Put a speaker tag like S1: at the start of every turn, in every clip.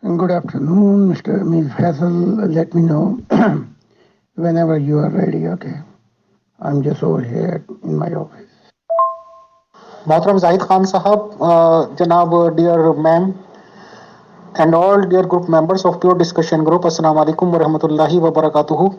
S1: Good afternoon, Mr. Ms. Faisal. Let me know whenever you are ready, okay? I'm just over here in my office.
S2: Mohtaram Zahid Khan Sahab, Janab, dear ma'am, and all dear group members of Pure Discussion Group, Assalamu alaikum wa rahmatullahi wa barakatuhu.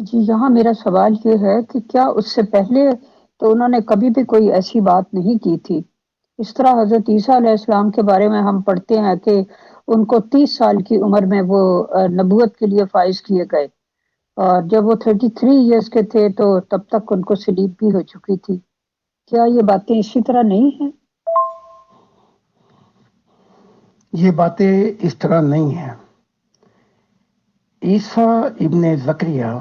S3: جی یہاں میرا سوال یہ ہے کہ کیا اس سے پہلے تو انہوں نے کبھی بھی کوئی ایسی بات نہیں کی تھی؟ اس طرح حضرت عیسیٰ علیہ السلام کے بارے میں ہم پڑھتے ہیں کہ ان کو 30 سال کی عمر میں وہ نبوت کے لیے فائز کیے گئے، اور جب وہ 33 ایئرس کے تھے تو تب تک ان کو سلیب بھی ہو چکی تھی۔ کیا یہ باتیں اسی طرح نہیں ہیں؟
S1: یہ باتیں اس طرح نہیں ہیں۔ عیسیٰ ابن زکریا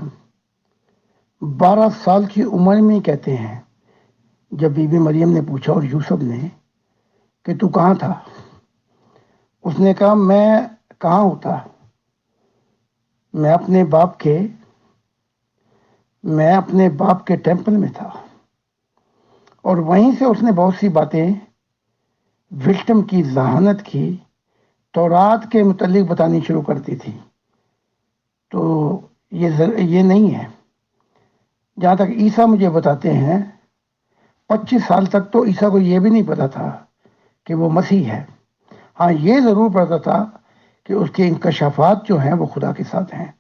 S1: 12 سال کی عمر میں کہتے ہیں، جب بی بی مریم نے پوچھا اور یوسف نے کہ تو کہاں تھا، اس نے کہا میں کہاں ہوتا، میں اپنے باپ کے ٹیمپل میں تھا۔ اور وہیں سے اس نے بہت سی باتیں وکٹم کی ذہانت کی تورات کے متعلق بتانی شروع کرتی تھی۔ تو یہ نہیں ہے۔ جہاں تک عیسیٰ مجھے بتاتے ہیں 25 سال تک تو عیسیٰ کو یہ بھی نہیں پتا تھا کہ وہ مسیح ہے۔ ہاں یہ ضرور پتا تھا کہ اس کے انکشافات جو ہیں وہ خدا کے ساتھ ہیں۔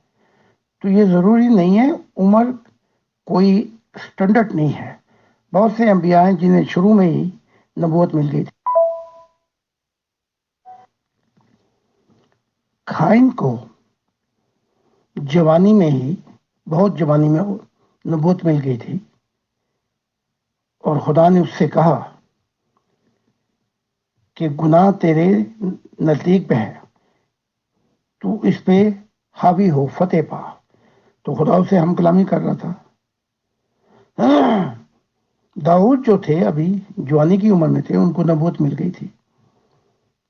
S1: تو یہ ضروری نہیں ہے، عمر کوئی سٹینڈرڈ نہیں ہے۔ بہت سے انبیاء ہیں جنہیں شروع میں ہی نبوت مل گئی تھی۔ کھائن کو جوانی میں ہی، بہت جوانی میں نبوت مل گئی تھی، اور خدا نے اس سے کہا کہ گناہ تیرے نزدیک پہ ہے، تو اس پہ حاوی ہو، فتح پا۔ تو خدا اسے ہم کلامی کر رہا تھا۔ داؤد جو تھے ابھی جوانی کی عمر میں تھے، ان کو نبوت مل گئی تھی۔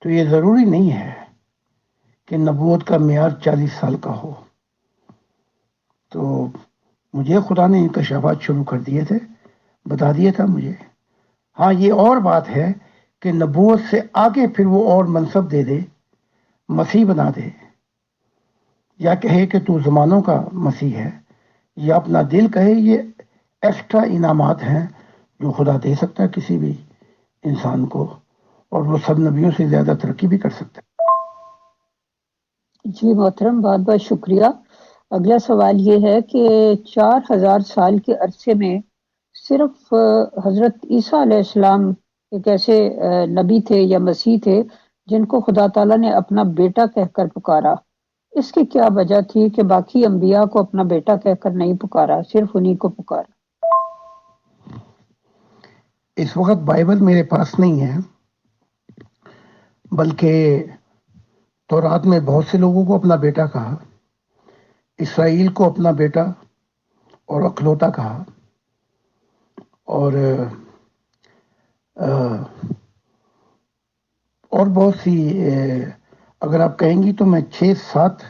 S1: تو یہ ضروری نہیں ہے کہ نبوت کا معیار 40 سال کا ہو۔ تو مجھے خدا نے انکشافات شروع کر دیے تھے، بتا دیا تھا مجھے۔ ہاں یہ اور بات ہے کہ نبوت سے آگے پھر وہ اور منصب دے دے، مسیح بنا دے، یا کہے کہ تو زمانوں کا مسیح ہے، یا اپنا دل کہے۔ یہ ایکسٹرا انعامات ہیں جو خدا دے سکتا ہے کسی بھی انسان کو، اور وہ سب نبیوں سے زیادہ ترقی بھی کر سکتا ہے۔
S3: جی محترم، بہت بہت شکریہ۔ اگلا سوال یہ ہے کہ 4000 سال کے عرصے میں صرف حضرت عیسیٰ علیہ السلام ایک ایسے نبی تھے یا مسیح تھے جن کو خدا تعالیٰ نے اپنا بیٹا کہہ کر پکارا۔ اس کی کیا وجہ تھی کہ باقی انبیاء کو اپنا بیٹا کہہ کر نہیں پکارا، صرف انہی کو پکارا؟
S1: اس وقت بائبل میرے پاس نہیں ہے، بلکہ تورات میں بہت سے لوگوں کو اپنا بیٹا کہا، اسرائیل کو اپنا بیٹا اور اکلوتا کہا، اور بہت سی، اگر آپ کہیں گی تو میں 6-7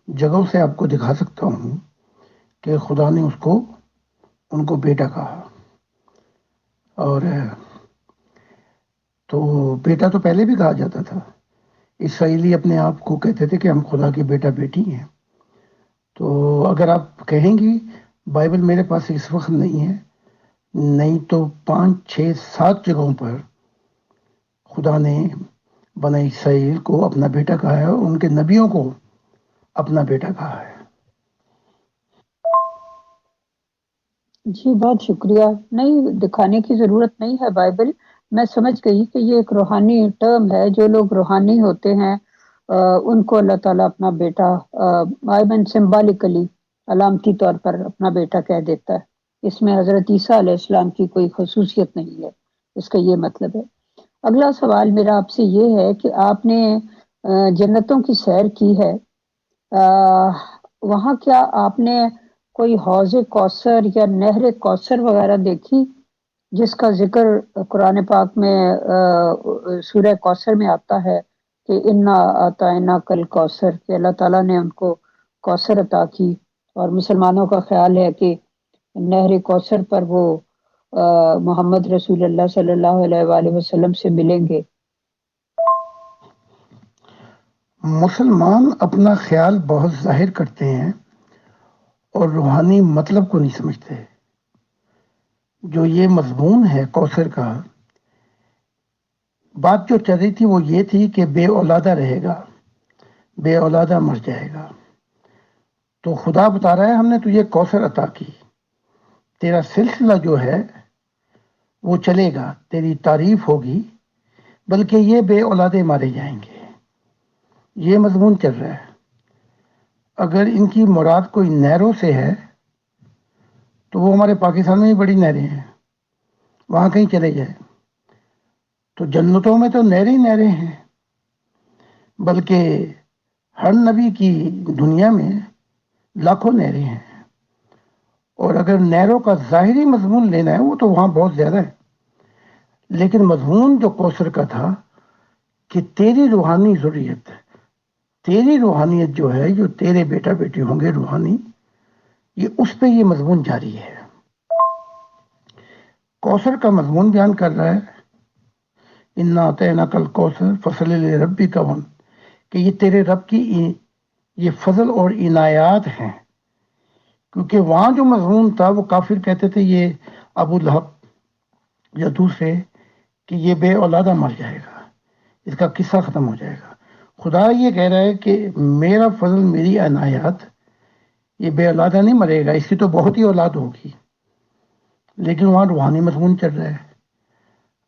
S1: جگہوں سے آپ کو دکھا سکتا ہوں کہ خدا نے ان کو بیٹا کہا۔ اور تو بیٹا تو پہلے بھی کہا جاتا تھا، اسرائیلی اپنے آپ کو کہتے تھے کہ ہم خدا کے بیٹا بیٹی ہیں۔ تو اگر آپ کہیں گی، بائبل میرے پاس اس وقت نہیں ہے، نہیں تو 5-6-7 جگہوں پر خدا نے بنی اسرائیل کو اپنا بیٹا کہا ہے، اور ان کے نبیوں کو اپنا بیٹا کہا ہے۔
S3: جی بہت شکریہ۔ نہیں، دکھانے کی ضرورت نہیں ہے بائبل، میں سمجھ گئی کہ یہ ایک روحانی ٹرم ہے۔ جو لوگ روحانی ہوتے ہیں ان کو اللہ تعالیٰ اپنا بیٹا سمبالکلی، علامتی طور پر اپنا بیٹا کہہ دیتا ہے۔ اس میں حضرت عیسیٰ علیہ السلام کی کوئی خصوصیت نہیں ہے، اس کا یہ مطلب ہے۔ اگلا سوال میرا آپ سے یہ ہے کہ آپ نے جنتوں کی سیر کی ہے، وہاں کیا آپ نے کوئی حوض کوثر یا نہر کوثر وغیرہ دیکھی جس کا ذکر قرآن پاک میں سورہ کوثر میں آتا ہے کہ انا اعطینا کل کوثر، کہ اللہ تعالیٰ نے ان کو کوثر عطا کی، اور مسلمانوں کا خیال ہے کہ نہر کوثر پر وہ محمد رسول اللہ صلی اللہ علیہ وآلہ وسلم سے ملیں گے۔
S1: مسلمان اپنا خیال بہت ظاہر کرتے ہیں اور روحانی مطلب کو نہیں سمجھتے۔ جو یہ مضمون ہے کوثر کا، بات جو چل رہی تھی وہ یہ تھی کہ بے اولادہ رہے گا، بے اولادہ مر جائے گا۔ تو خدا بتا رہا ہے ہم نے تجھے کوثر عطا کی، تیرا سلسلہ جو ہے وہ چلے گا، تیری تعریف ہوگی، بلکہ یہ بے اولادے مارے جائیں گے۔ یہ مضمون چل رہا ہے۔ اگر ان کی مراد کوئی نہروں سے ہے تو وہ ہمارے پاکستان میں بھی بڑی نہریں ہیں، وہاں کہیں چلے جائیں۔ تو جنتوں میں تو نہریں ہی نہریں ہیں، بلکہ ہر نبی کی دنیا میں لاکھوں نہریں ہیں، اور اگر نہروں کا ظاہری مضمون لینا ہے وہ تو وہاں بہت زیادہ ہے، لیکن مضمون جو کوثر کا تھا کہ تیری روحانی ضروریت، تیری روحانیت جو ہے، جو تیرے بیٹا بیٹی ہوں گے روحانی، یہ اس پہ یہ مضمون جاری ہے۔ کوثر کا مضمون بیان کر رہا ہے، انا اعطیناک الکوثر فصل لربک ون، کہ یہ تیرے رب کی یہ فضل اور عنایات ہیں۔ کیونکہ وہاں جو مضمون تھا وہ کافر کہتے تھے یہ ابو لہب یا دوسرے کہ یہ بے اولادہ مر جائے گا، اس کا قصہ ختم ہو جائے گا۔ خدا یہ کہہ رہا ہے کہ میرا فضل، میری عنایات، یہ بے اولادہ نہیں مرے گا، اس کی تو بہت ہی اولاد ہوگی، لیکن وہاں روحانی مضمون چل رہا ہے۔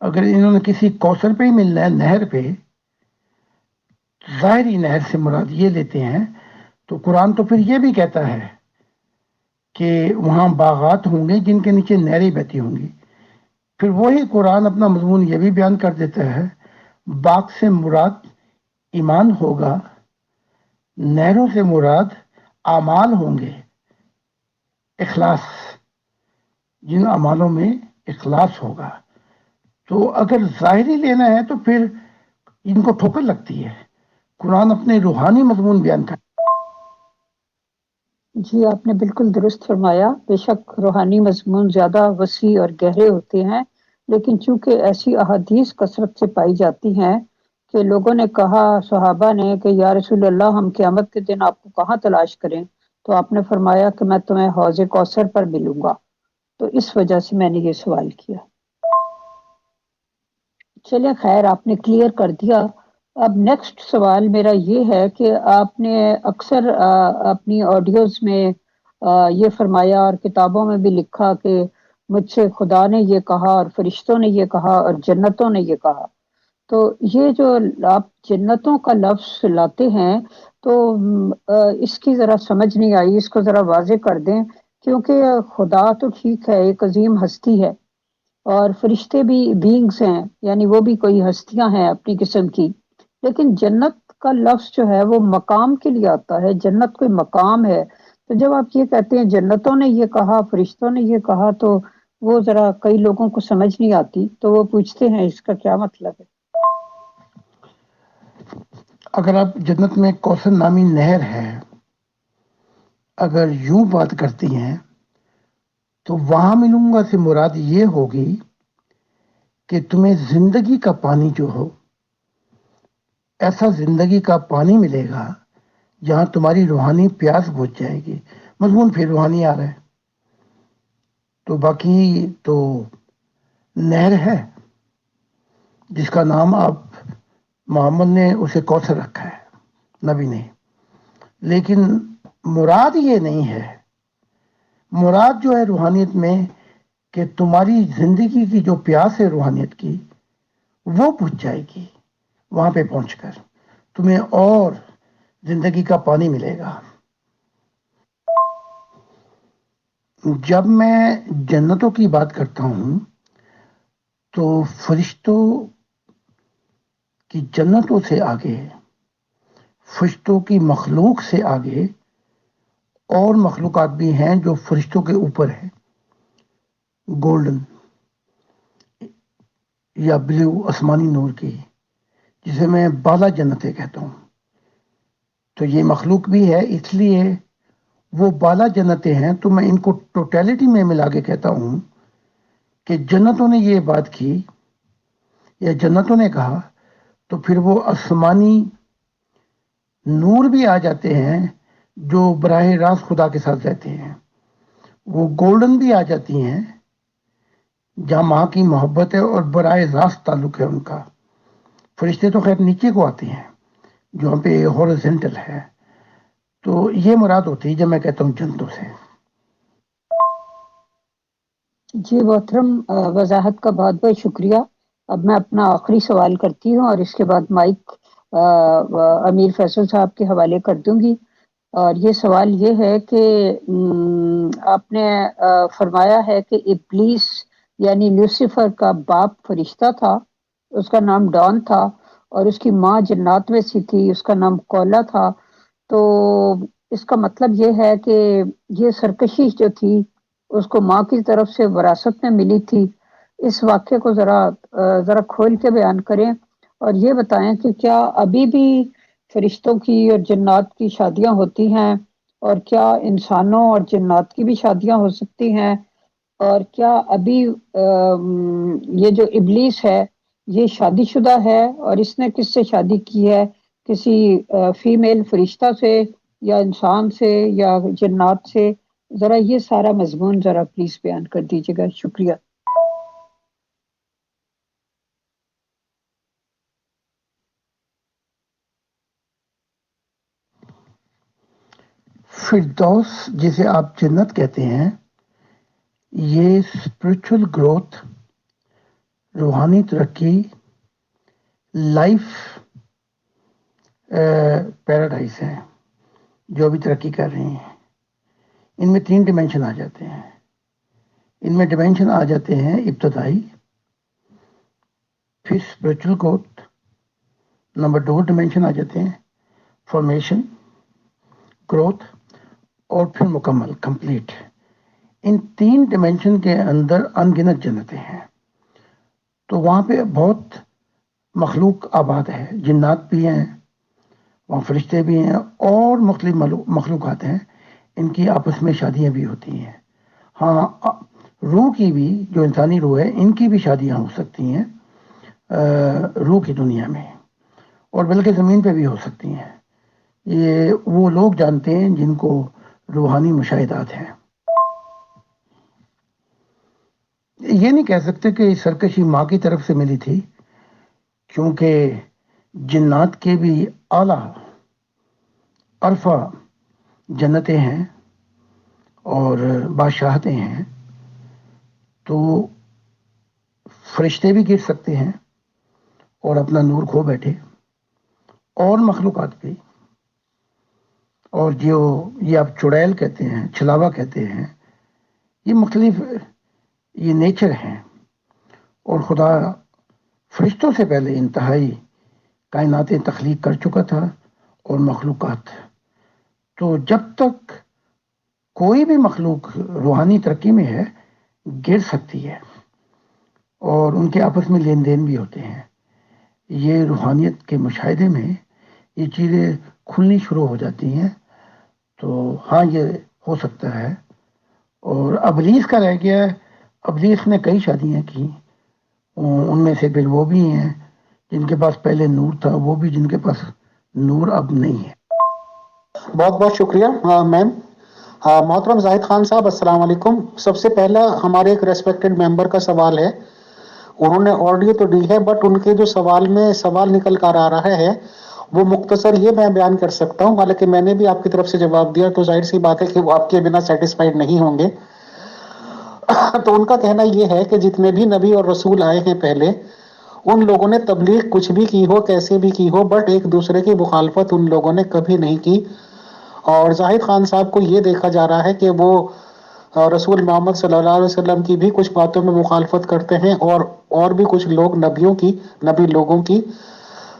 S1: اگر انہوں نے کسی کوثر پہ ہی ملنا ہے، نہر پہ، ظاہری نہر سے مراد یہ لیتے ہیں، تو قرآن تو پھر یہ بھی کہتا ہے کہ وہاں باغات ہوں گے جن کے نیچے نہریں بہتی ہوں گی۔ پھر وہی قرآن اپنا مضمون یہ بھی بیان کر دیتا ہے، باغ سے مراد ایمان ہوگا، نہروں سے مراد اعمال ہوں گے، اخلاص، جن اعمالوں میں اخلاص ہوگا۔ تو اگر ظاہری لینا ہے تو پھر ان کو ٹھوکر لگتی ہے۔ قرآن اپنے روحانی مضمون بیان کرتا
S3: جی آپ نے بالکل درست فرمایا، بے شک روحانی مضمون زیادہ وسیع اور گہرے ہوتے ہیں، لیکن چونکہ ایسی احادیث کثرت سے پائی جاتی ہیں کہ لوگوں نے کہا، صحابہ نے، کہ یا رسول اللہ ہم قیامت کے دن آپ کو کہاں تلاش کریں؟ تو آپ نے فرمایا کہ میں تمہیں حوض کوثر پر ملوں گا۔ تو اس وجہ سے میں نے یہ سوال کیا۔ چلے خیر، آپ نے کلیئر کر دیا۔ اب نیکسٹ سوال میرا یہ ہے کہ آپ نے اکثر اپنی آڈیوز میں یہ فرمایا اور کتابوں میں بھی لکھا کہ مجھ سے خدا نے یہ کہا اور فرشتوں نے یہ کہا اور جنتوں نے یہ کہا۔ تو یہ جو آپ جنتوں کا لفظ لاتے ہیں تو اس کی ذرا سمجھ نہیں آئی، اس کو ذرا واضح کر دیں، کیونکہ خدا تو ٹھیک ہے، ایک عظیم ہستی ہے، اور فرشتے بھی بینگز ہیں، یعنی وہ بھی کوئی ہستیاں ہیں اپنی قسم کی، لیکن جنت کا لفظ جو ہے وہ مقام کے لیے آتا ہے، جنت کوئی مقام ہے۔ تو جب آپ یہ کہتے ہیں جنتوں نے یہ کہا، فرشتوں نے یہ کہا، تو وہ ذرا کئی لوگوں کو سمجھ نہیں آتی، تو وہ پوچھتے ہیں اس کا کیا مطلب ہے؟
S1: اگر آپ جنت میں کوثر نامی نہر ہے اگر یوں بات کرتی ہیں تو وہاں ملوں گا سے مراد یہ ہوگی کہ تمہیں زندگی کا پانی جو ہو، ایسا زندگی کا پانی ملے گا جہاں تمہاری روحانی پیاس بجھ جائے گی۔ مضمون پھر روحانی آ رہا ہے۔ تو باقی تو نہر ہے جس کا نام آپ محمد نے اسے کوثر رکھا ہے، نبی نے، لیکن مراد یہ نہیں ہے۔ مراد جو ہے روحانیت میں کہ تمہاری زندگی کی جو پیاس ہے روحانیت کی، وہ بجھ جائے گی وہاں پہ پہنچ کر، تمہیں اور زندگی کا پانی ملے گا۔ جب میں جنتوں کی بات کرتا ہوں تو فرشتوں کی جنتوں سے آگے، فرشتوں کی مخلوق سے آگے اور مخلوقات بھی ہیں جو فرشتوں کے اوپر ہیں، گولڈن یا بلیو آسمانی نور کی، جسے میں بالا جنتیں کہتا ہوں۔ تو یہ مخلوق بھی ہے، اس لیے وہ بالا جنتیں ہیں، تو میں ان کو ٹوٹیلٹی میں ملا کے کہتا ہوں کہ جنتوں نے یہ بات کی یا جنتوں نے کہا، تو پھر وہ آسمانی نور بھی آ جاتے ہیں جو براہ راست خدا کے ساتھ رہتے ہیں، وہ گولڈن بھی آ جاتی ہیں جہاں ماں کی محبت ہے اور براہ راست تعلق ہے ان کا۔ فرشتے تو خیر نیچے کو آتے ہیں جو ہم پہ ہورزنٹل ہے، تو یہ مراد ہوتی ہے جب میں کہتا ہوں جنتوں سے.
S3: جی محترم، وضاحت کا بہت بہت شکریہ. اب میں اپنا آخری سوال کرتی ہوں اور اس کے بعد مائک امیر فیصل صاحب کے حوالے کر دوں گی. اور یہ سوال یہ ہے کہ آپ نے فرمایا ہے کہ ابلیس یعنی لوسیفر کا باپ فرشتہ تھا، اس کا نام ڈان تھا، اور اس کی ماں جنات میں سے تھی، اس کا نام کولا تھا. تو اس کا مطلب یہ ہے کہ یہ سرکشی جو تھی اس کو ماں کی طرف سے وراثت میں ملی تھی. اس واقعے کو ذرا کھول کے بیان کریں اور یہ بتائیں کہ کیا ابھی بھی فرشتوں کی اور جنات کی شادیاں ہوتی ہیں، اور کیا انسانوں اور جنات کی بھی شادیاں ہو سکتی ہیں، اور کیا ابھی یہ جو ابلیس ہے یہ شادی شدہ ہے، اور اس نے کس سے شادی کی ہے؟ کسی فیمیل فرشتہ سے یا انسان سے یا جنات سے؟ ذرا یہ سارا مضمون ذرا پلیز بیان کر دیجیے گا. شکریہ.
S1: فردوس جسے آپ جنت کہتے ہیں، یہ اسپرچل گروتھ، روحانی ترقی، لائف پیراڈائز ہیں جو ابھی ترقی کر رہی ہیں. ان میں 3 ڈیمینشن آ جاتے ہیں. ان میں ڈیمینشن آ جاتے ہیں ابتدائی، پھر اسپرچل گروتھ، نمبر 2 ڈیمینشن آ جاتے ہیں فارمیشن، گروتھ، اور پھر مکمل کمپلیٹ. ان 3 ڈیمینشن کے اندر انگنت جنتیں ہیں. تو وہاں پہ بہت مخلوق آباد ہے، جنات بھی ہیں، وہاں فرشتے بھی ہیں، اور مختلف مخلوقات ہیں. ان کی آپس میں شادیاں بھی ہوتی ہیں. ہاں، روح کی بھی، جو انسانی روح ہے، ان کی بھی شادیاں ہو سکتی ہیں روح کی دنیا میں، اور بلکہ زمین پہ بھی ہو سکتی ہیں. یہ وہ لوگ جانتے ہیں جن کو روحانی مشاہدات ہیں. یہ نہیں کہہ سکتے کہ سرکشی ماں کی طرف سے ملی تھی، کیونکہ جنات کے بھی اعلیٰ عرفہ جنتیں ہیں اور بادشاہتیں ہیں. تو فرشتے بھی گر سکتے ہیں اور اپنا نور کھو بیٹھے، اور مخلوقات بھی. اور جو یہ آپ چڑیل کہتے ہیں، چھلاوا کہتے ہیں، یہ مختلف یہ نیچر ہیں. اور خدا فرشتوں سے پہلے انتہائی کائنات تخلیق کر چکا تھا اور مخلوقات. تو جب تک کوئی بھی مخلوق روحانی ترقی میں ہے، گر سکتی ہے، اور ان کے آپس میں لین دین بھی ہوتے ہیں. یہ روحانیت کے مشاہدے میں یہ چیزیں کھلنی شروع ہو جاتی ہیں. تو ہاں، یہ ہو سکتا ہے. اور ابلیس کا رہ گیا ہے. ابلیس نے کئی شادیاں کی، ان میں سے پھر وہ بھی ہیں جن کے پاس پہلے نور تھا، وہ بھی جن کے پاس نور اب نہیں ہے.
S2: بہت بہت شکریہ میم. محترم زاہد خان صاحب، السلام علیکم. سب سے پہلا ہمارے ایک ریسپیکٹڈ ممبر کا سوال ہے. انہوں نے آڈیو تو دی ہے، بٹ ان کے جو سوال میں سوال نکل کر آ رہا ہے وہ مختصر یہ میں بیان کر سکتا ہوں. حالانکہ میں نے بھی آپ کی طرف سے جواب دیا تو ظاہر سی بات ہے کہ وہ آپ کے بنا سیٹسفائیڈ نہیں ہوں گے. تو ان کا کہنا یہ ہے کہ جتنے بھی نبی اور رسول آئے ہیں پہلے، ان لوگوں نے تبلیغ کچھ بھی کی ہو، کیسے بھی کی ہو، بٹ ایک دوسرے کی مخالفت ان لوگوں نے کبھی نہیں کی. اور زاہد خان صاحب کو یہ دیکھا جا رہا ہے کہ وہ رسول محمد صلی اللہ علیہ وسلم کی بھی کچھ باتوں میں مخالفت کرتے ہیں، اور بھی کچھ لوگ نبی لوگوں کی.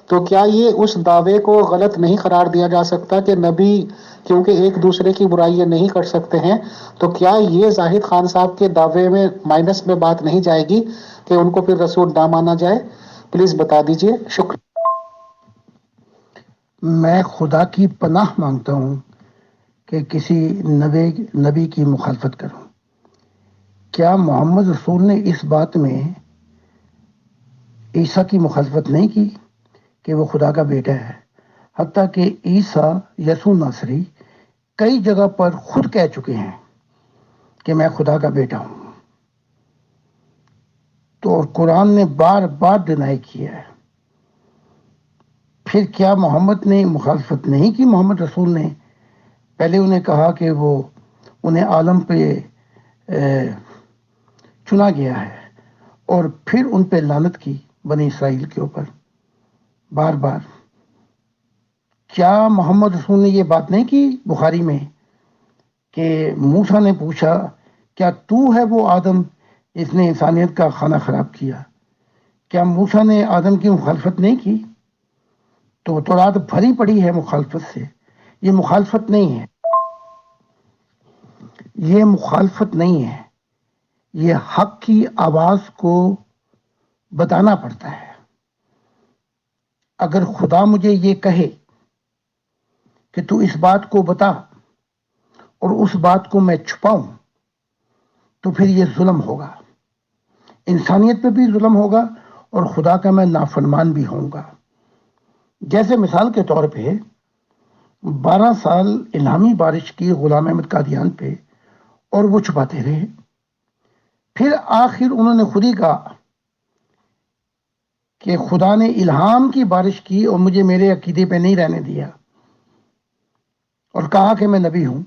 S2: تو کیا یہ اس دعوے کو غلط نہیں قرار دیا جا سکتا کہ نبی کیونکہ ایک دوسرے کی برائیاں نہیں کر سکتے ہیں، تو کیا یہ زاہد خان صاحب کے دعوے میں مائنس میں بات نہیں جائے گی کہ ان کو پھر رسول نہ مانا جائے؟ پلیز بتا دیجئے. شکریہ.
S1: میں خدا کی پناہ مانگتا ہوں کہ کسی نبی کی مخالفت کروں. کیا محمد رسول نے اس بات میں عیسیٰ کی مخالفت نہیں کی کہ وہ خدا کا بیٹا ہے؟ حتیٰ کہ عیسیٰ یسوع ناصری کئی جگہ پر خود کہہ چکے ہیں کہ میں خدا کا بیٹا ہوں. تو اور قرآن نے بار بار ڈینائی کیا ہے. پھر کیا محمد نے مخالفت نہیں کی؟ محمد رسول نے پہلے انہیں کہا کہ وہ انہیں عالم پہ چنا گیا ہے، اور پھر ان پہ لعنت کی بنی اسرائیل کے اوپر بار بار. کیا محمد رسول نے یہ بات نہیں کی بخاری میں کہ موسیٰ نے پوچھا کیا تو ہے وہ آدم جس نے انسانیت کا کھانا خراب کیا؟ کیا موسیٰ نے آدم کی مخالفت نہیں کی؟ تو تورات بھری پڑی ہے مخالفت سے. یہ مخالفت نہیں ہے، یہ مخالفت نہیں ہے، یہ حق کی آواز کو بتانا پڑتا ہے. اگر خدا مجھے یہ کہے کہ تو اس بات کو بتا اور اس بات کو میں چھپاؤں تو پھر یہ ظلم ہوگا، انسانیت پہ بھی ظلم ہوگا اور خدا کا میں نافرمان بھی ہوں گا. جیسے مثال کے طور پہ 12 سال الہامی بارش کی غلام احمد قادیان پہ اور وہ چھپاتے رہے. پھر آخر انہوں نے خود ہی کہا کہ خدا نے الہام کی بارش کی اور مجھے میرے عقیدے پہ نہیں رہنے دیا اور کہا کہ میں نبی ہوں.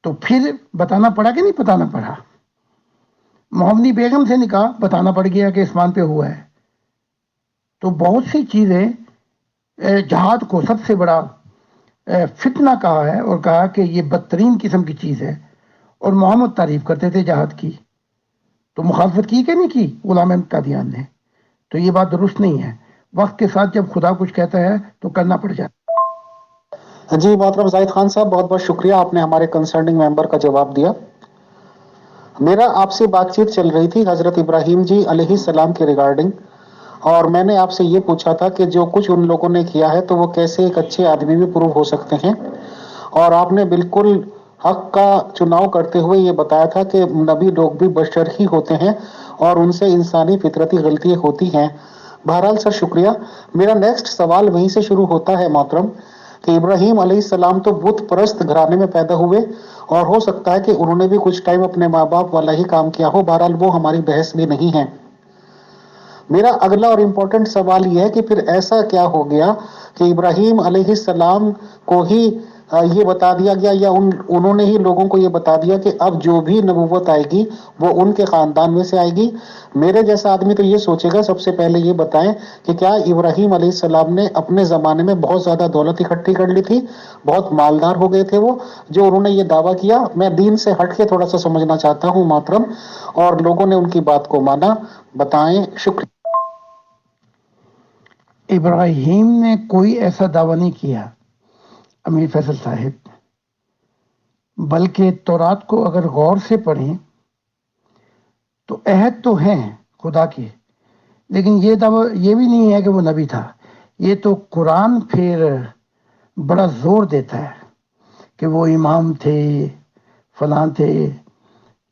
S1: تو پھر بتانا پڑا کہ نہیں بتانا پڑا؟ محمدی بیگم سے نکاح بتانا پڑ گیا کہ اسمان پہ ہوا ہے. تو بہت سی چیزیں جہاد کو سب سے بڑا فتنہ کہا ہے اور کہا کہ یہ بدترین قسم کی چیز ہے، اور محمد تعریف کرتے تھے جہاد کی. تو مخالفت کی کہ نہیں کی غلام احمد قادیان نے؟ تو یہ بات درست نہیں ہے. وقت کے ساتھ جب خدا کچھ کہتا ہے تو کرنا پڑ جاتا ہے.
S2: جی محترم زاہد خان صاحب، بہت بہت شکریہ، آپ نے ہمارے کنسرننگ ممبر کا جواب دیا. میرا آپ سے بات چیت چل رہی تھی حضرت ابراہیم جی علیہ السلام کے ریگارڈنگ، اور میں نے آپ سے یہ پوچھا تھا کہ جو کچھ ان لوگوں نے کیا ہے تو وہ کیسے ایک اچھے آدمی بھی پروو ہو سکتے ہیں. اور آپ نے بالکل حق کا چناؤ کرتے ہوئے یہ بتایا تھا کہ نبی لوگ بھی بشر ہی ہوتے ہیں اور ان سے انسانی فطرتی غلطیاں ہوتی ہیں. بہرحال سر شکریہ. میرا نیکسٹ سوال وہیں سے شروع ہوتا ہے محترم، کہ ابراہیم علیہ السلام تو بت پرست گھرانے میں پیدا ہوئے اور ہو سکتا ہے کہ انہوں نے بھی کچھ ٹائم اپنے ماں باپ والا ہی کام کیا ہو. بہرحال وہ ہماری بحث میں نہیں ہے. میرا اگلا اور امپورٹنٹ سوال یہ ہے کہ پھر ایسا کیا ہو گیا کہ ابراہیم علیہ السلام کو ہی یہ بتا دیا گیا، یا انہوں نے ہی لوگوں کو یہ بتا دیا کہ اب جو بھی نبوت آئے گی وہ ان کے خاندان میں سے آئے گی. میرے جیسا آدمی تو یہ سوچے گا سب سے پہلے یہ بتائیں کہ کیا ابراہیم علیہ السلام نے اپنے زمانے میں بہت زیادہ دولت اکٹھی کر لی تھی، بہت مالدار ہو گئے تھے وہ، جو انہوں نے یہ دعویٰ کیا؟ میں دین سے ہٹ کے تھوڑا سا سمجھنا چاہتا ہوں محترم، اور لوگوں نے ان کی بات کو مانا. بتائیں. شکریہ.
S1: ابراہیم نے کوئی ایسا دعویٰ نہیں کیا امیر فیصل صاحب، بلکہ تورات کو اگر غور سے پڑھیں تو عہد تو ہیں خدا کے، لیکن یہ دعویٰ یہ بھی نہیں ہے کہ وہ نبی تھا. یہ تو قرآن پھر بڑا زور دیتا ہے کہ وہ امام تھے، فلاں تھے،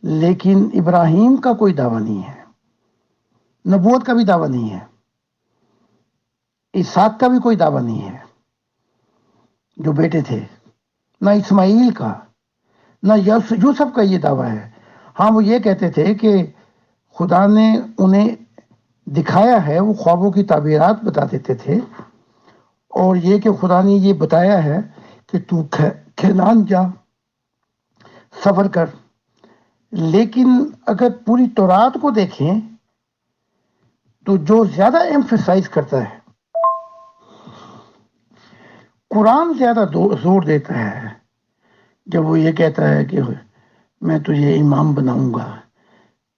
S1: لیکن ابراہیم کا کوئی دعویٰ نہیں ہے، نبوت کا بھی دعویٰ نہیں ہے، اسحاق کا بھی کوئی دعویٰ نہیں ہے جو بیٹے تھے، نہ اسماعیل کا، نہ یوسف کا یہ دعویٰ ہے. ہاں وہ یہ کہتے تھے کہ خدا نے انہیں دکھایا ہے، وہ خوابوں کی تعبیرات بتا دیتے تھے، اور یہ کہ خدا نے یہ بتایا ہے کہ تو کھینان جا، سفر کر. لیکن اگر پوری تورات کو دیکھیں تو جو زیادہ ایمفیسائز کرتا ہے، قرآن زیادہ زور دیتا ہے جب وہ یہ کہتا ہے کہ میں تجھے امام بناؤں گا.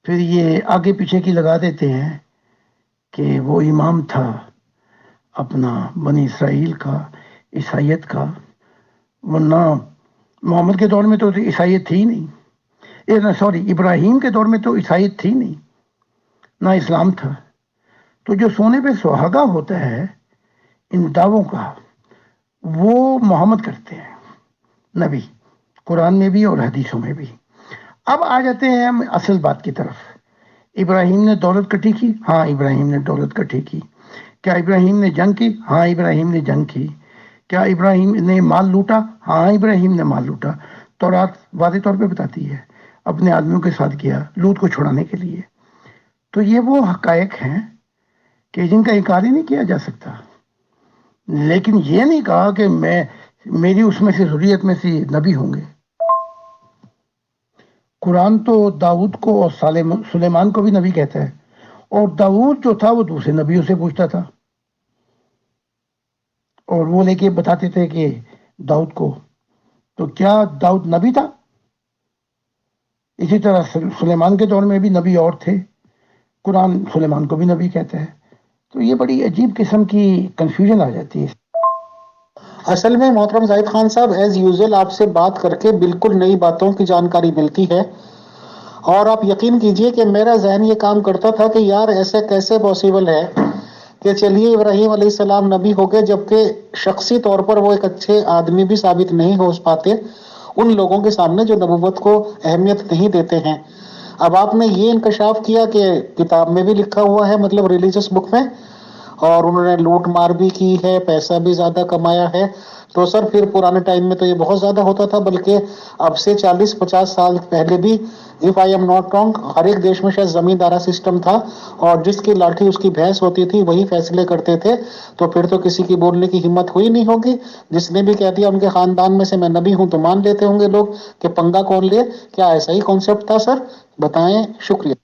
S1: پھر یہ آگے پیچھے کی لگا دیتے ہیں کہ وہ امام تھا اپنا بنی اسرائیل کا، عیسائیت کا، ورنہ محمد کے دور میں تو عیسائیت تھی نہیں، ابراہیم کے دور میں تو عیسائیت تھی نہیں، نہ اسلام تھا. تو جو سونے پہ سہاگا ہوتا ہے ان دعووں کا، وہ محمد کرتے ہیں، نبی، قرآن میں بھی اور حدیثوں میں بھی. اب آ جاتے ہیں ہم اصل بات کی طرف. ابراہیم نے دولت کٹھی کی؟ ہاں ابراہیم نے دولت کٹھی کی. کیا ابراہیم نے جنگ کی؟ ہاں ابراہیم نے جنگ کی. کیا ابراہیم نے مال لوٹا؟ ہاں ابراہیم نے مال لوٹا. تورات واضح طور پہ بتاتی ہے اپنے آدمیوں کے ساتھ کیا لوط کو چھڑانے کے لیے. تو یہ وہ حقائق ہیں کہ جن کا انکار ہی نہیں کیا جا سکتا. لیکن یہ نہیں کہا کہ میں میری اس میں سے ذریت میں سے نبی ہوں گے۔ قرآن تو داؤد کو اور سلیمان کو بھی نبی کہتا ہے، اور داؤد جو تھا وہ دوسرے نبیوں سے پوچھتا تھا، اور وہ لے کے بتاتے تھے کہ داؤد کو، تو کیا داؤد نبی تھا؟ اسی طرح سلیمان کے دور میں بھی نبی اور تھے، قرآن سلیمان کو بھی نبی کہتا ہے۔ تو یہ بڑی عجیب قسم کی کنفیوژن آ جاتی ہے۔
S2: اصل میں محترم زاہد خان صاحب ایز یوزل آپ سے بات کر کے بالکل نئی باتوں کی جانکاری ملتی ہے، اور آپ یقین کیجئے کہ میرا ذہن یہ کام کرتا تھا کہ یار ایسے کیسے پاسبل ہے کہ چلیے ابراہیم علیہ السلام نبی ہو گئے، جبکہ شخصی طور پر وہ ایک اچھے آدمی بھی ثابت نہیں ہو پاتے ان لوگوں کے سامنے جو نبوت کو اہمیت نہیں دیتے ہیں۔ اب آپ نے یہ انکشاف کیا کہ کتاب میں بھی لکھا ہوا ہے، مطلب ریلیجس بک میں، اور انہوں نے لوٹ مار بھی کی ہے، پیسہ بھی زیادہ کمایا ہے، تو سر پھر پرانے ٹائم میں تو یہ بہت زیادہ ہوتا تھا، بلکہ اب سے 40-50 سال پہلے بھی if I am not wrong ہر ایک دیش میں شاید زمیندارہ سسٹم تھا، اور جس کی لاٹھی اس کی بھینس ہوتی تھی وہی فیصلے کرتے تھے، تو پھر تو کسی کی بولنے کی ہمت ہوئی نہیں ہوگی۔ جس نے بھی کہہ دیا ان کے خاندان میں سے میں نبی ہوں تو مان لیتے ہوں گے لوگ کہ پنگا کون لے۔ کیا ایسا ہی کانسیپٹ تھا سر؟ بتائیں، شکریہ۔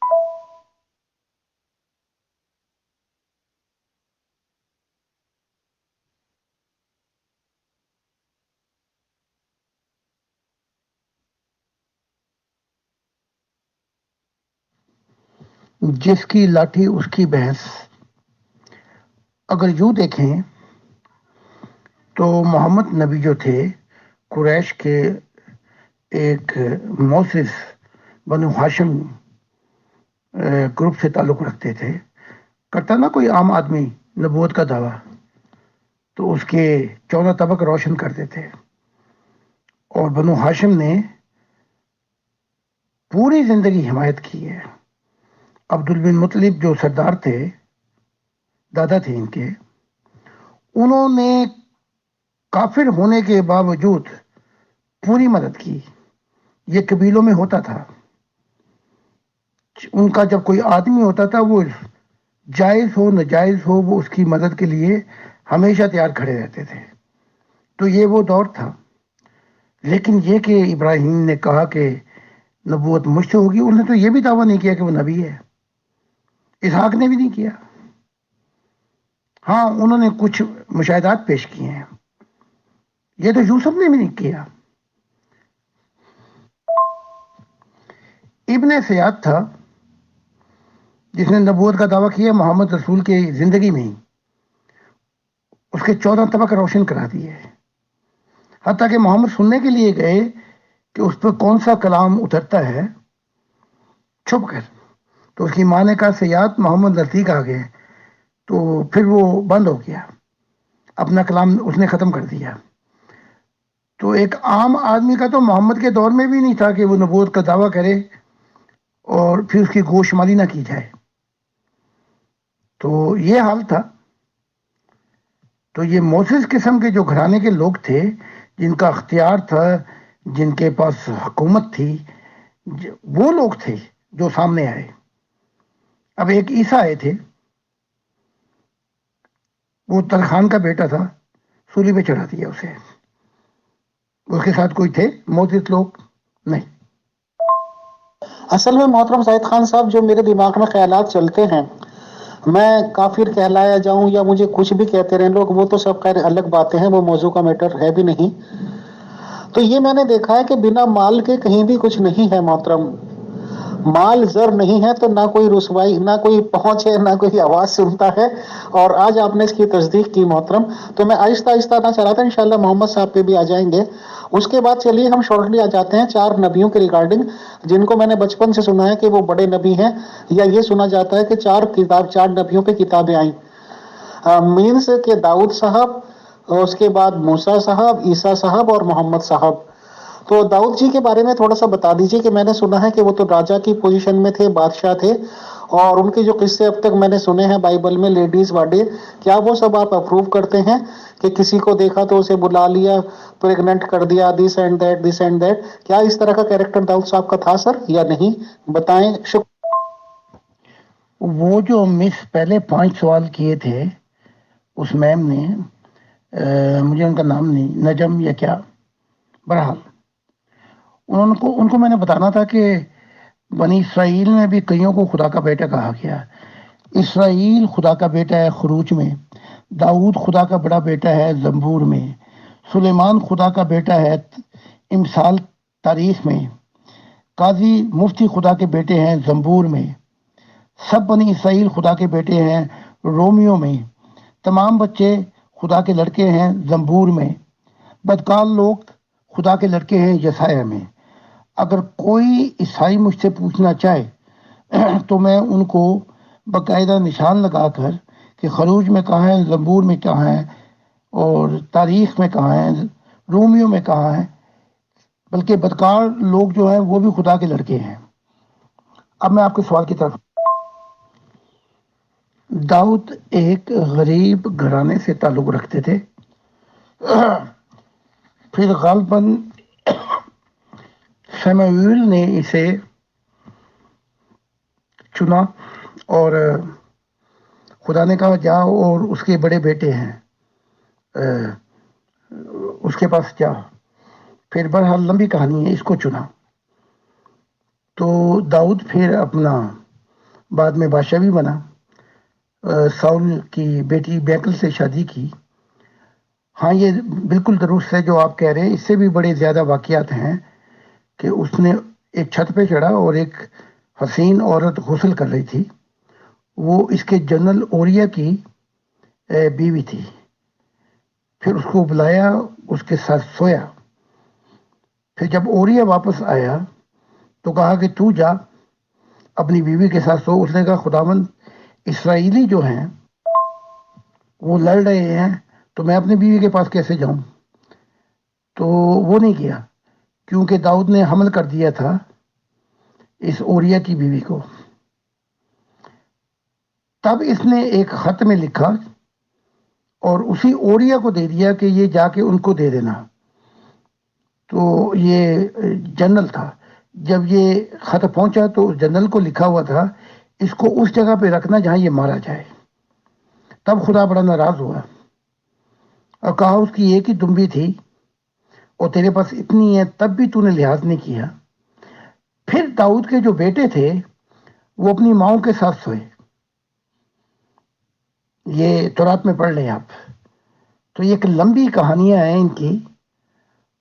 S1: جس کی لاٹھی اس کی بھینس، اگر یوں دیکھیں تو محمد نبی جو تھے قریش کے ایک موسس بنو ہاشم گروپ سے تعلق رکھتے تھے۔ کرتا نا کوئی عام آدمی نبوت کا دعویٰ تو اس کے 14 طبق روشن کرتے تھے، اور بنو ہاشم نے پوری زندگی حمایت کی ہے۔ عبد بن مطلب جو سردار تھے، دادا تھے ان کے، انہوں نے کافر ہونے کے باوجود پوری مدد کی۔ یہ قبیلوں میں ہوتا تھا، ان کا جب کوئی آدمی ہوتا تھا وہ جائز ہو ناجائز ہو وہ اس کی مدد کے لیے ہمیشہ تیار کھڑے رہتے تھے۔ تو یہ وہ دور تھا۔ لیکن یہ کہ ابراہیم نے کہا کہ نبوت مجھ سے ہوگی، انہوں نے تو یہ بھی دعویٰ نہیں کیا کہ وہ نبی ہے، اسحاق نے بھی نہیں کیا۔ ہاں انہوں نے کچھ مشاہدات پیش کیے ہیں، یہ تو یوسف نے بھی نہیں کیا۔ ابن سیاد تھا جس نے نبوت کا دعویٰ کیا محمد رسول کے زندگی میں ہی، اس کے 14 طبق روشن کرا دیے، حتیٰ کہ محمد سننے کے لیے گئے کہ اس پہ کون سا کلام اترتا ہے چھپ کر، تو اس کی ماں نے کہا سیاد محمد نزدیک آ گئے، تو پھر وہ بند ہو گیا، اپنا کلام اس نے ختم کر دیا۔ تو ایک عام آدمی کا تو محمد کے دور میں بھی نہیں تھا کہ وہ نبوت کا دعویٰ کرے اور پھر اس کی گوشمالی نہ کی جائے۔ تو یہ حال تھا۔ تو یہ موسس قسم کے جو گھرانے کے لوگ تھے، جن کا اختیار تھا، جن کے پاس حکومت تھی، وہ لوگ تھے جو سامنے آئے۔ اب ایک عیسیٰ آئے تھے، وہ ترخان کا بیٹا تھا، سولی پہ چڑھا دیا اسے۔ اس کے ساتھ کوئی تھے موسس لوگ؟ نہیں۔
S2: اصل میں محترم زاہد خان صاحب جو میرے دماغ میں خیالات چلتے ہیں، میں کافر کہلایا جاؤں یا مجھے کچھ بھی کہتے رہیں لوگ، وہ تو سب خیر الگ باتیں ہیں، وہ موضوع کا میٹر ہے بھی نہیں۔ تو یہ میں نے دیکھا ہے کہ بنا مال کے کہیں بھی کچھ نہیں ہے محترم۔ مال زر نہیں ہے تو نہ کوئی رسوائی، نہ کوئی پہنچ ہے، نہ کوئی آواز سنتا ہے، اور آج آپ نے اس کی تصدیق کی محترم۔ تو میں آہستہ آہستہ نہ چلا تھا، انشاءاللہ محمد صاحب پہ بھی آ جائیں گے۔ اس کے بعد چلیے ہم شارٹلی آ جاتے ہیں 4 نبیوں کے ریگارڈنگ، جن کو میں نے بچپن سے سنا ہے کہ وہ بڑے نبی ہیں، یا یہ سنا جاتا ہے کہ 4 نبیوں پہ کتابیں آئیں، مینس کہ داؤد صاحب، اور اس کے بعد موسیٰ صاحب، عیسیٰ صاحب اور محمد صاحب۔ تو داؤد جی کے بارے میں تھوڑا سا بتا دیجئے کہ میں نے سنا ہے کہ وہ تو راجا کی پوزیشن میں تھے، بادشاہ تھے، اور ان کے جو قصے اب تک میں نے سنے ہیں بائبل میں، لیڈیز واڈے، کیا وہ سب آپ اپروو کرتے ہیں کہ کسی کو دیکھا تو اسے بلا لیا، پریگننٹ کر دیا، this and that, this and that? کیا اس طرح کا کیریکٹر داؤد صاحب کا تھا سر یا نہیں؟ بتائیں،
S1: وہ جو مس پہلے 5 سوال کیے تھے اس میم نے، مجھے ان کا نام نہیں، نجم یا کیا، بہرحال ان کو میں نے بتانا تھا کہ بنی اسرائیل میں بھی کئیوں کو خدا کا بیٹا کہا گیا۔ اسرائیل خدا کا بیٹا ہے خروج میں، داؤد خدا کا بڑا بیٹا ہے زبور میں، سلیمان خدا کا بیٹا ہے امثال تاریخ میں، قاضی مفتی خدا کے بیٹے ہیں زبور میں، سب بنی اسرائیل خدا کے بیٹے ہیں رومیو میں، تمام بچے خدا کے لڑکے ہیں زبور میں، بدکار لوگ خدا کے لڑکے ہیں یسایہ میں۔ اگر کوئی عیسائی مجھ سے پوچھنا چاہے تو میں ان کو باقاعدہ نشان لگا کر کہ خروج میں کہاں ہے، زبور میں کہاں ہے، اور تاریخ میں کہاں ہے، رومیو میں کہاں ہے، بلکہ بدکار لوگ جو ہیں وہ بھی خدا کے لڑکے ہیں۔ اب میں آپ کے سوال کی طرف، داؤد ایک غریب گھرانے سے تعلق رکھتے تھے، پھر غالباً سیموئیل نے اسے چنا اور خدا نے کہا جاؤ اور اس کے بڑے بیٹے ہیں اس کے پاس جا۔ پھر بہرحال لمبی کہانی ہے، اس کو چنا تو داؤد پھر اپنا بعد میں بادشاہ بھی بنا، ساؤل کی بیٹی بیکل سے شادی کی۔ ہاں یہ بالکل درست ہے جو آپ کہہ رہے ہیں، اس سے بھی بڑے زیادہ واقعات ہیں کہ اس نے ایک چھت پہ چڑھا اور ایک حسین عورت غسل کر رہی تھی، وہ اس کے جنرل اوریا کی بیوی تھی۔ پھر اس کو بلایا، اس کے ساتھ سویا۔ پھر جب اوریا واپس آیا تو کہا کہ تو جا اپنی بیوی کے ساتھ سو۔ اس نے کہا خداوند اسرائیلی جو ہیں وہ لڑ رہے ہیں تو میں اپنی بیوی کے پاس کیسے جاؤں؟ تو وہ نہیں کیا، کیونکہ داؤد نے حمل کر دیا تھا اس اوریا کی بیوی کو۔ تب اس نے ایک خط میں لکھا اور اسی اوریا کو دے دیا کہ یہ جا کے ان کو دے دینا۔ تو یہ جنرل تھا، جب یہ خط پہنچا تو اس جنرل کو لکھا ہوا تھا اس کو اس جگہ پہ رکھنا جہاں یہ مارا جائے۔ تب خدا بڑا ناراض ہوا اور کہا اس کی ایک ہی دمبی تھی اور تیرے پاس اتنی ہے تب بھی تو نے لحاظ نہیں کیا۔ پھر داؤد کے جو بیٹے تھے وہ اپنی ماؤں کے ساتھ سوئے، یہ تورات میں پڑھ لیں آپ۔ تو یہ ایک لمبی کہانیاں ہیں ان کی،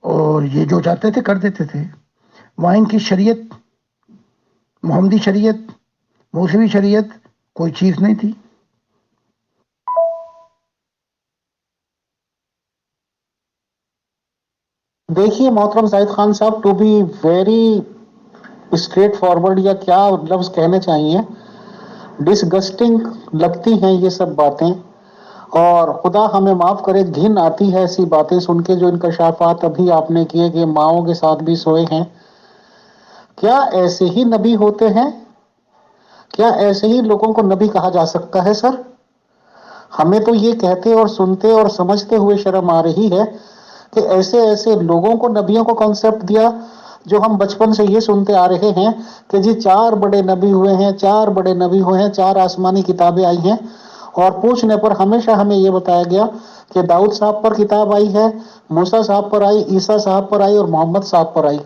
S1: اور یہ جو چاہتے تھے کر دیتے تھے۔ وہاں ان کی شریعت، محمدی شریعت، موسوی شریعت کوئی چیز نہیں تھی۔
S2: دیکھیے محترم Zahid Khan sahib, to be very straightforward, یا کیا لفظ کہنے چاہیے، ڈسگسٹنگ لگتی ہیں یہ سب باتیں، اور خدا ہمیں معاف کرے گھن آتی ہے ایسی باتیں سن کے، جو انکشافات ابھی آپ نے کیے کہ ماؤں کے ساتھ بھی سوئے ہیں۔ کیا ایسے ہی نبی ہوتے ہیں؟ کیا ایسے ہی لوگوں کو نبی کہا جا سکتا ہے سر؟ ہمیں تو یہ کہتے اور سنتے اور سمجھتے ہوئے شرم آ رہی ہے کہ ایسے ایسے لوگوں کو نبیوں کو کانسیپٹ دیا، جو ہم بچپن سے یہ سنتے آ رہے ہیں کہ جی 4 بڑے نبی ہوئے ہیں، 4 بڑے نبی ہوئے ہیں، 4 آسمانی کتابیں آئی ہیں، اور پوچھنے پر ہمیشہ ہمیں یہ بتایا گیا کہ داؤد صاحب پر کتاب آئی ہے، موسیٰ صاحب پر آئی، عیسیٰ صاحب پر آئی، اور محمد صاحب پر آئی،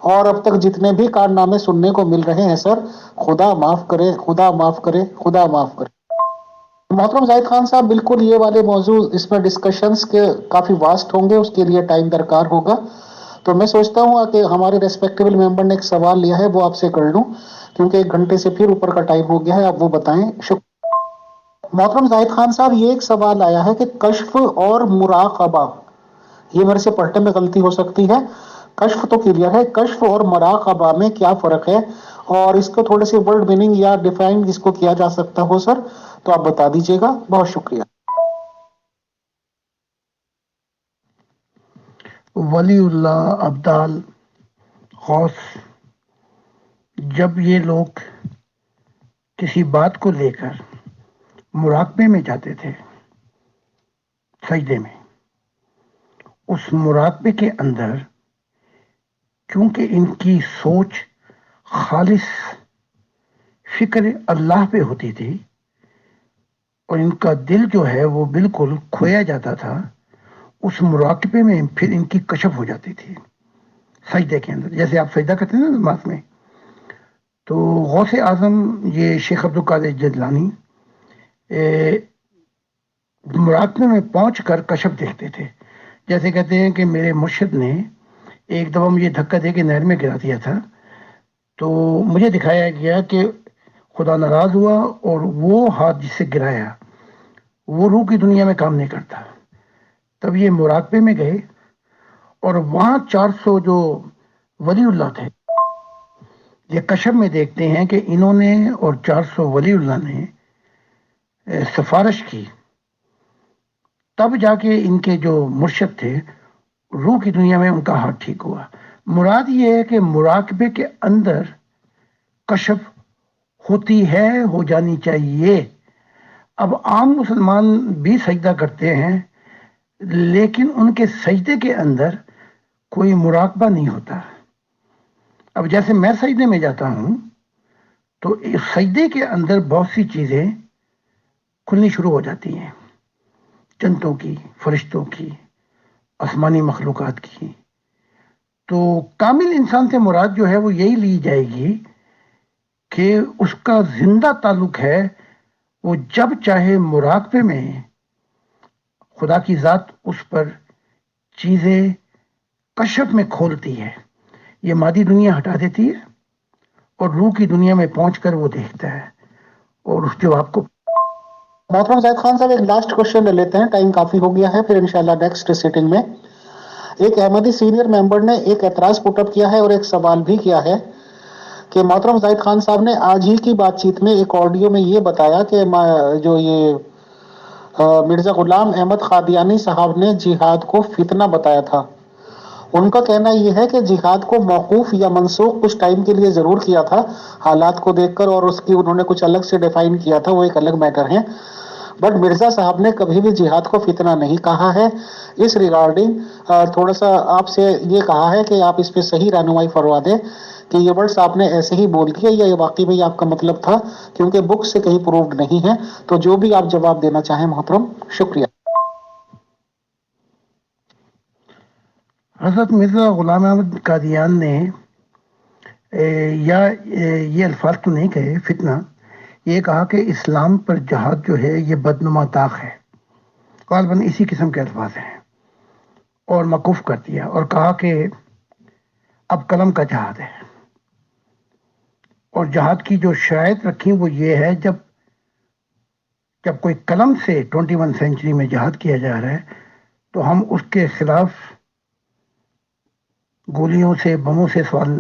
S2: اور اب تک جتنے بھی کارنامے سننے کو مل رہے ہیں سر، خدا معاف کرے، خدا معاف کرے، خدا معاف کرے۔ محترم زاہد خان صاحب، بالکل یہ والے موضوع اس میں ڈسکشنز کے کافی واسٹ ہوں گے، اس کے لیے ٹائم درکار ہوگا، تو میں سوچتا ہوں کہ ہمارے ریسپیکٹیبل ممبر نے ایک سوال لیا ہے، وہ آپ سے کر لوں، کیونکہ 1 گھنٹے سے پھر اوپر کا ٹائم ہو گیا ہے، آپ وہ بتائیں۔ محترم زاہد خان صاحب، یہ ایک سوال آیا ہے کہ کشف اور مراقبہ، یہ میرے سے پڑھنے میں غلطی ہو سکتی ہے، کشف تو کلیئر ہے، کشف اور مراقبہ میں کیا فرق ہے، اور اس کو تھوڑے سے ورڈ میننگ یا ڈیفائن جس کو کیا جا سکتا ہو سر، تو آپ بتا دیجئے گا، بہت شکریہ۔
S1: ولی اللہ، ابدال، غوث، جب یہ لوگ کسی بات کو لے کر مراقبے میں جاتے تھے، سجدے میں، اس مراقبے کے اندر کیونکہ ان کی سوچ خالص فکر اللہ پہ ہوتی تھی اور ان کا دل جو ہے وہ بالکل کھویا جاتا تھا اس مراقبے میں پھر ان کی کشف ہو جاتی تھی سجدے کے اندر. جیسے آپ سجدہ کرتے ہیں نا نماز میں، تو غوث اعظم یہ شیخ عبد القادر جیلانی مراقبے میں پہنچ کر کشف دیکھتے تھے. جیسے کہتے ہیں کہ میرے مرشد نے ایک دفعہ مجھے دھکا دے کے نہر میں گرا دیا تھا، تو مجھے دکھایا گیا کہ خدا ناراض ہوا اور وہ ہاتھ جس سے گرایا وہ روح کی دنیا میں کام نہیں کرتا. تب یہ مراقبے میں گئے اور وہاں 400 جو ولی اللہ تھے، یہ کشف میں دیکھتے ہیں کہ انہوں نے اور 400 ولی اللہ نے سفارش کی. تب جا کے ان کے جو مرشد تھے روح کی دنیا میں ان کا ہاتھ ٹھیک ہوا. مراد یہ ہے کہ مراقبے کے اندر کشف ہوتی ہے، ہو جانی چاہیے. اب عام مسلمان بھی سجدہ کرتے ہیں لیکن ان کے سجدے کے اندر کوئی مراقبہ نہیں ہوتا. اب جیسے میں سجدے میں جاتا ہوں تو اس سجدے کے اندر بہت سی چیزیں کھلنی شروع ہو جاتی ہیں، جنتوں کی، فرشتوں کی، آسمانی مخلوقات کی. تو کامل انسان سے مراد جو ہے وہ یہی لی جائے گی کہ اس کا زندہ تعلق ہے، وہ جب چاہے مراقبے میں خدا کی ذات اس پر چیزیں کشف میں کھولتی ہے، یہ مادی دنیا ہٹا دیتی ہے اور روح کی دنیا میں پہنچ کر وہ دیکھتا ہے اور اس جواب کو.
S2: محترم زاہد خان صاحب ایک لاسٹ کوشچن لے لیتے ہیں، ٹائم کافی ہو گیا ہے، پھر انشاءاللہ نیکسٹ سیٹنگ میں. ایک احمدی سینئر ممبر نے ایک اعتراض پٹ اپ کیا ہے اور ایک سوال بھی کیا ہے کہ محترم زاہد خان صاحب نے آج ہی کی بات چیت میں ایک آڈیو میں یہ بتایا کہ جو یہ مرزا غلام احمد قادیانی صاحب نے جہاد کو فتنہ بتایا تھا. ان کا کہنا یہ ہے کہ جہاد کو موقوف یا منسوخ کچھ ٹائم کے لیے ضرور کیا تھا حالات کو دیکھ کر، اور اس کی انہوں نے کچھ الگ سے ڈیفائن کیا تھا، وہ ایک الگ میٹر ہے. بٹ مرزا صاحب نے کبھی بھی جہاد کو فتنہ نہیں کہا ہے. اس ریگارڈنگ تھوڑا سا آپ سے یہ کہا ہے کہ آپ اس پہ صحیح رہنمائی فرما دیں کہ یہ ورڈز آپ نے ایسے ہی بول دیے یا یہ واقعی میں آپ کا مطلب تھا، کیونکہ بک سے کہیں پروفڈ نہیں ہے. تو جو بھی آپ جواب دینا چاہیں محترم، شکریہ.
S1: حضرت مرزا غلام احمد قادیان نے یا یہ الفاظ تو نہیں کہے فتنہ، یہ کہا کہ اسلام پر جہاد جو ہے یہ بدنما داغ ہے، غالباً اسی قسم کے الفاظ ہیں، اور موقوف کر دیا اور کہا کہ اب قلم کا جہاد ہے. اور جہاد کی جو شرائط رکھی وہ یہ ہے جب کوئی قلم سے 21 سینچری میں جہاد کیا جا رہا ہے تو ہم اس کے خلاف گولیوں سے، بموں سے سوال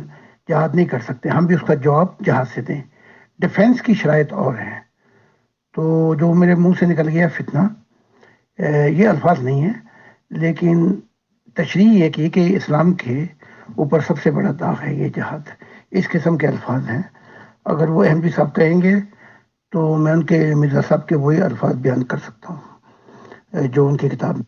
S1: جہاد نہیں کر سکتے، ہم بھی اس کا جواب جہاد سے دیں. ڈیفنس کی شرائط اور ہیں. تو جو میرے منہ سے نکل گیا فتنہ، یہ الفاظ نہیں ہیں، لیکن تشریح یہ کی کہ اسلام کے اوپر سب سے بڑا داغ ہے یہ جہاد. اس قسم کے الفاظ ہیں. اگر وہ احمدی صاحب کہیں گے تو میں ان کے مرزا صاحب کے وہی الفاظ بیان کر سکتا ہوں جو ان کی کتاب